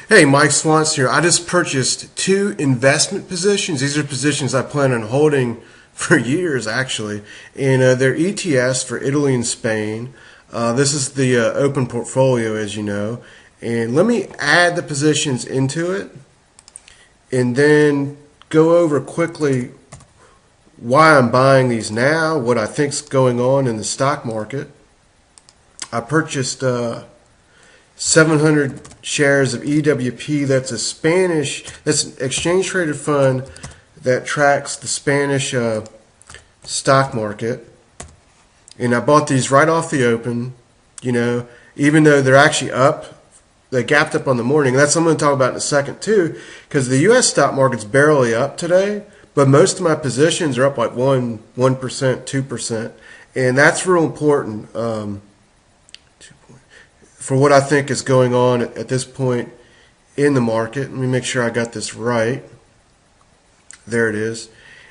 Hey, Mike Swanson here. I just purchased two investment positions. These are positions I plan on holding for years, actually. And they're ETFs for Italy and Spain. This is the open portfolio, as you know. And let me add the positions into it and then go over quickly why I'm buying these now, what I think's going on in the stock market. I purchased 700 shares of EWP. That's an exchange traded fund that tracks the Spanish stock market. And I bought these right off the open, even though they're actually up. They gapped up on the morning. And that's what I'm going to talk about in a second too, because the U.S. stock market's barely up today, but most of my positions are up like 1%, 2%. And that's real important. For what I think is going on at this point in the market. Let me make sure I got this right. There it is.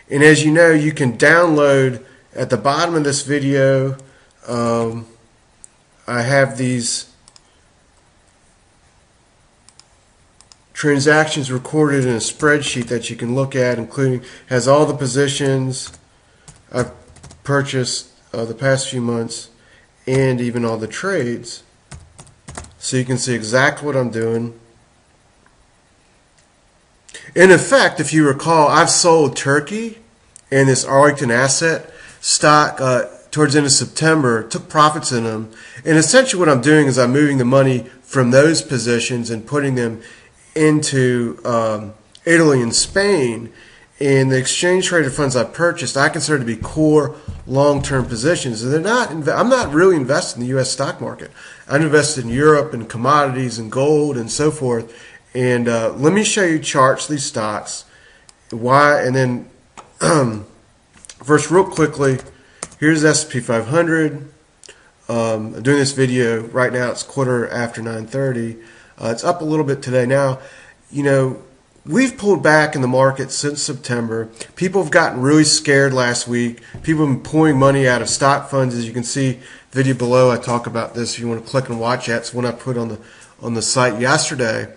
And as you know, you can download at the bottom of this video. I have these transactions recorded in a spreadsheet that you can look at, including has all the positions I've purchased the past few months and even all the trades. So you can see exactly what I'm doing. In effect, if you recall, I've sold Turkey and this Arlington asset stock towards the end of September, took profits in them. And essentially what I'm doing is I'm moving the money from those positions and putting them into Italy and Spain. And the exchange traded funds I purchased, I consider to be core long-term positions. And I'm not really invested in the U.S. stock market. I'm invested in Europe and commodities and gold and so forth. And let me show you charts of these stocks. Why? And then first, real quickly, here's S&P 500. I'm doing this video right now. It's quarter after 9:30. It's up a little bit today. Now, we've pulled back in the market since September. People have gotten really scared last week. People have been pulling money out of stock funds. As you can see, video below, I talk about this. If you want to click and watch that, it's one I put on the site yesterday.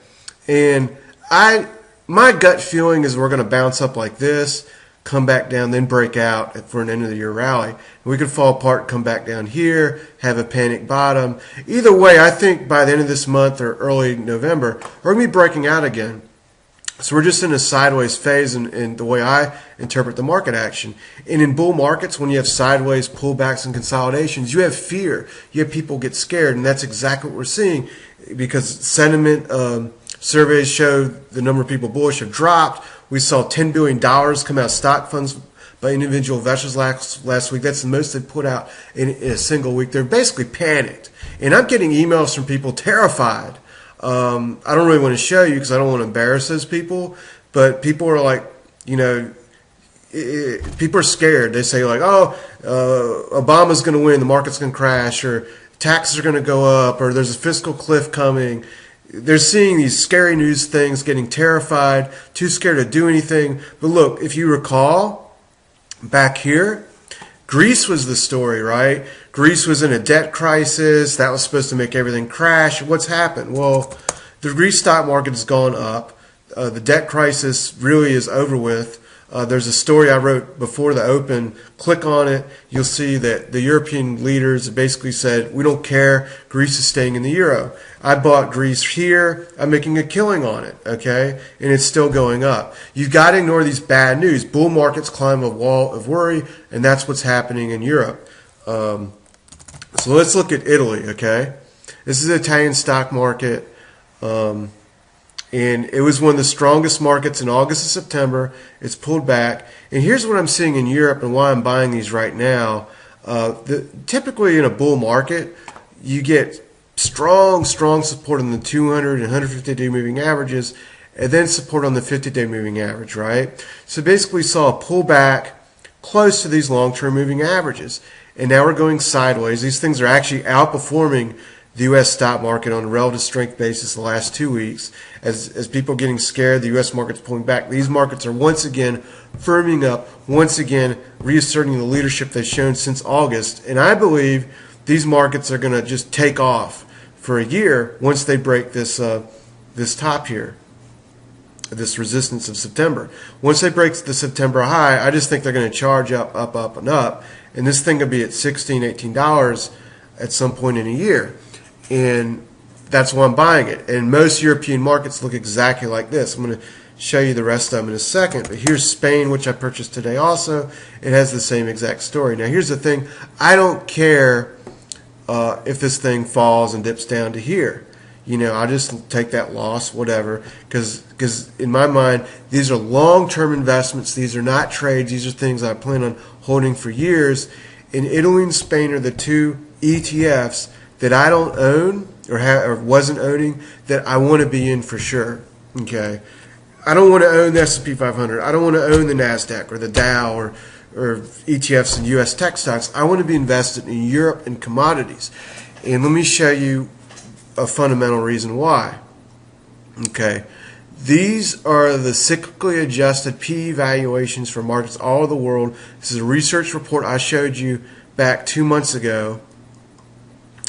And my gut feeling is we're going to bounce up like this, come back down, then break out for an end of the year rally. We could fall apart, come back down here, have a panic bottom. Either way, I think by the end of this month or early November, we're going to be breaking out again. So we're just in a sideways phase in the way I interpret the market action. And in bull markets, when you have sideways pullbacks and consolidations, you have fear. You have people get scared, and that's exactly what we're seeing because sentiment surveys show the number of people bullish have dropped. We saw $10 billion come out of stock funds by individual investors last week. That's the most they put out in a single week. They're basically panicked. And I'm getting emails from people terrified. I don't really want to show you because I don't want to embarrass those people, but people are like, people are scared. They say like, Obama's going to win, the market's going to crash, or taxes are going to go up, or there's a fiscal cliff coming. They're seeing these scary news things, getting terrified, too scared to do anything. But look, if you recall, back here, Greece was the story, right? Greece was in a debt crisis. That was supposed to make everything crash. What's happened? Well, the Greece stock market has gone up. The debt crisis really is over with. There's a story I wrote before the open. Click on it. You'll see that the European leaders basically said, we don't care. Greece is staying in the euro. I bought Greece here. I'm making a killing on it, okay? And it's still going up. You've got to ignore these bad news. Bull markets climb a wall of worry, and that's what's happening in Europe. So let's look at Italy, okay? This is the Italian stock market. And it was one of the strongest markets in August and September. It's pulled back. And here's what I'm seeing in Europe and why I'm buying these right now. Typically in a bull market, you get strong support on the 200 and 150-day moving averages, and then support on the 50-day moving average, right? So basically saw a pullback close to these long-term moving averages. And now we're going sideways. These things are actually outperforming the U.S. stock market on a relative strength basis the last 2 weeks. As people are getting scared, the U.S. market's pulling back. These markets are once again firming up, once again reasserting the leadership they've shown since August. And I believe these markets are going to just take off for a year once they break this this top here, this resistance of September. Once they break the September high, I just think they're going to charge up, up, up, and up. And this thing could be at $16, $18 at some point in a year. And that's why I'm buying it. And most European markets look exactly like this. I'm going to show you the rest of them in a second. But here's Spain, which I purchased today also. It has the same exact story. Now here's the thing. I don't care if this thing falls and dips down to here. I'll just take that loss, whatever, because in my mind, these are long-term investments. These are not trades. These are things I plan on holding for years. And Italy and Spain are the two ETFs that I don't own or wasn't owning that I want to be in for sure. Okay, I don't want to own the S&P 500. I don't want to own the NASDAQ or the Dow or ETFs in U.S. tech stocks. I want to be invested in Europe and commodities. And let me show you a fundamental reason why. Okay, these are the cyclically adjusted PE valuations for markets all over the world. This is a research report I showed you back 2 months ago,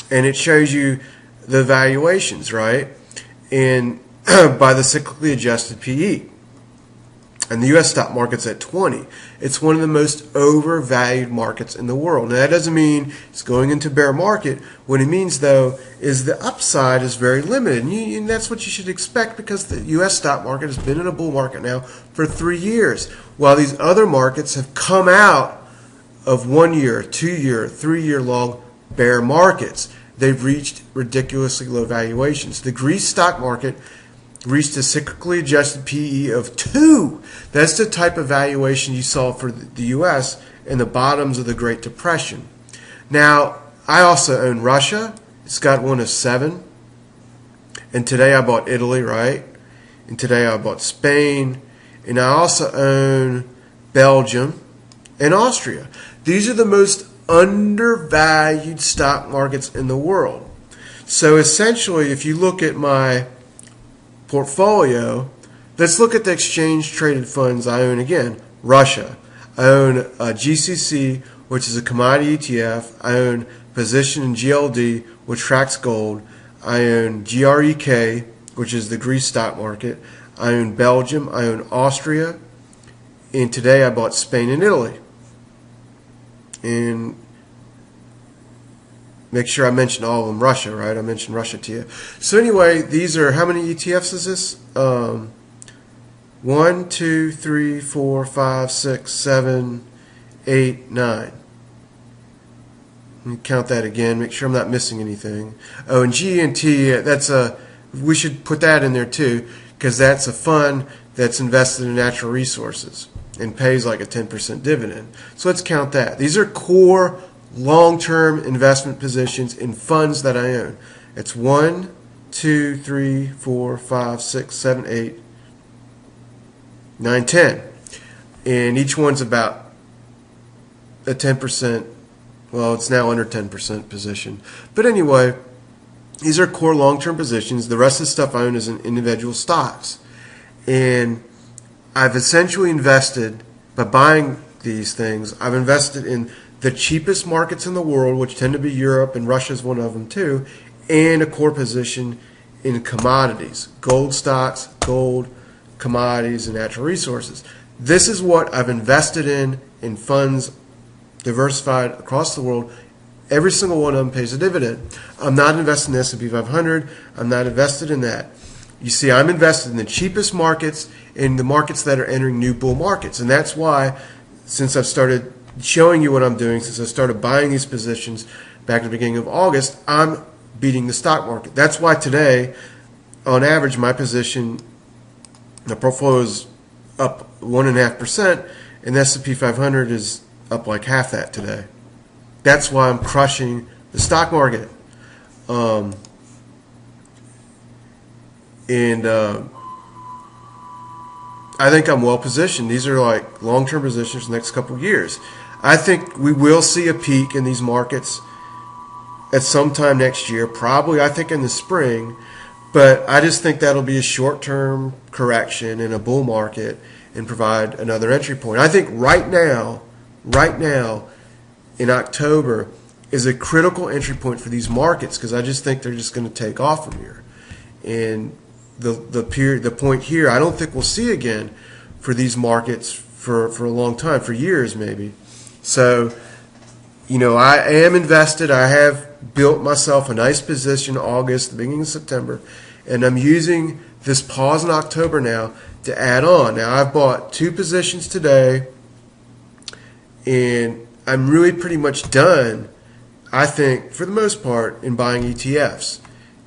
and it shows you the valuations, right? And by the cyclically adjusted PE. And the U.S. stock market's at 20. It's one of the most overvalued markets in the world. Now, that doesn't mean it's going into bear market. What it means, though, is the upside is very limited. And that's what you should expect because the U.S. stock market has been in a bull market now for 3 years, while these other markets have come out of 1 year, 2 year, 3 year long bear markets. They've reached ridiculously low valuations. The Greece stock market reached a cyclically adjusted PE of 2. That's the type of valuation you saw for the U.S. in the bottoms of the Great Depression. Now, I also own Russia. It's got one of 7. And today I bought Italy, right? And today I bought Spain. And I also own Belgium and Austria. These are the most undervalued stock markets in the world. So essentially, if you look at my portfolio, let's look at the exchange traded funds I own again. Russia. I own GCC, which is a commodity ETF. I own position in GLD, which tracks gold. I own GREK, which is the Greece stock market. I own Belgium. I own Austria. And today I bought Spain and Italy. And make sure I mention all of them. Russia, right? I mentioned Russia to you. So anyway, these are, how many ETFs is this? 1, 2, 3, 4, 5, 6, 7, 8, 9. Let me count that again. Make sure I'm not missing anything. Oh, and G&T, we should put that in there too, because that's a fund that's invested in natural resources and pays like a 10% dividend. So let's count that. These are core long-term investment positions in funds that I own. It's 1, 2, 3, 4, 5, 6, 7, 8, 9, 10. And each one's about a 10%, well, it's now under 10% position. But anyway, these are core long-term positions. The rest of the stuff I own is in individual stocks. And I've essentially invested, by buying these things, I've invested in the cheapest markets in the world, which tend to be Europe, and Russia is one of them too, and a core position in commodities, gold stocks, gold, commodities, and natural resources. This is what I've invested in funds diversified across the world. Every single one of them pays a dividend. I'm not invested in the S&P 500. I'm not invested in that. You see, I'm invested in the cheapest markets, in the markets that are entering new bull markets. And that's why, since I've started showing you what I'm doing, since I started buying these positions back at the beginning of August, I'm beating the stock market. That's why today, on average, my position, the portfolio is up 1.5%, and the S&P 500 is up like half that today. That's why I'm crushing the stock market. I think I'm well positioned. These are like long-term positions for the next couple of years. I think we will see a peak in these markets at some time next year, probably I think in the spring, but I just think that'll be a short-term correction in a bull market and provide another entry point. I think right now in October is a critical entry point for these markets because I just think they're just going to take off from here. And the point here, I don't think we'll see again for these markets for a long time, for years maybe. So, I am invested. I have built myself a nice position August, the beginning of September, and I'm using this pause in October now to add on. Now, I've bought 2 positions today, and I'm really pretty much done, I think, for the most part, in buying ETFs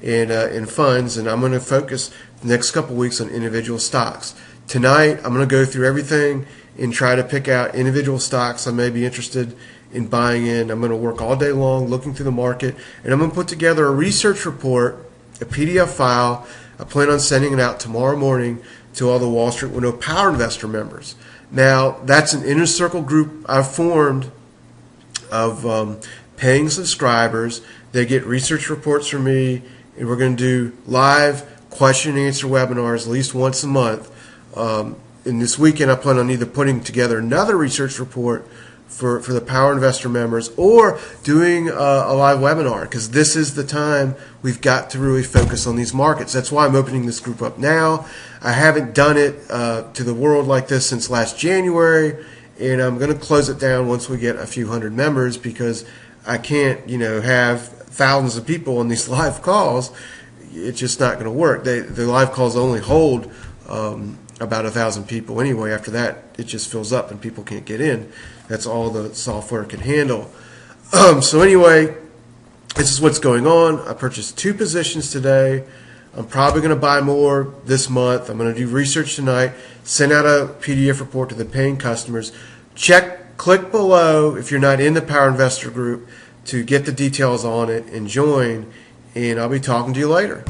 and in funds, and I'm going to focus the next couple weeks on individual stocks. Tonight, I'm going to go through everything and try to pick out individual stocks I may be interested in buying in. I'm going to work all day long looking through the market, and I'm going to put together a research report, a PDF file. I plan on sending it out tomorrow morning to all the Wall Street Window Power Investor members. Now, that's an inner circle group I've formed of paying subscribers. They get research reports from me, and we're going to do live question and answer webinars at least once a month. In this weekend, I plan on either putting together another research report for the Power Investor members or doing a live webinar, because this is the time we've got to really focus on these markets. That's why I'm opening this group up now. I haven't done it to the world like this since last January, and I'm going to close it down once we get a few hundred members, because I can't, have thousands of people on these live calls. It's just not going to work. The live calls only hold about 1,000 people anyway. After that, it just fills up and people can't get in. That's all the software can handle. So anyway, this is what's going on. I purchased 2 positions today. I'm probably going to buy more this month. I'm going to do research tonight, send out a PDF report to the paying customers. Click below if you're not in the Power Investor group to get the details on it and join, and I'll be talking to you later.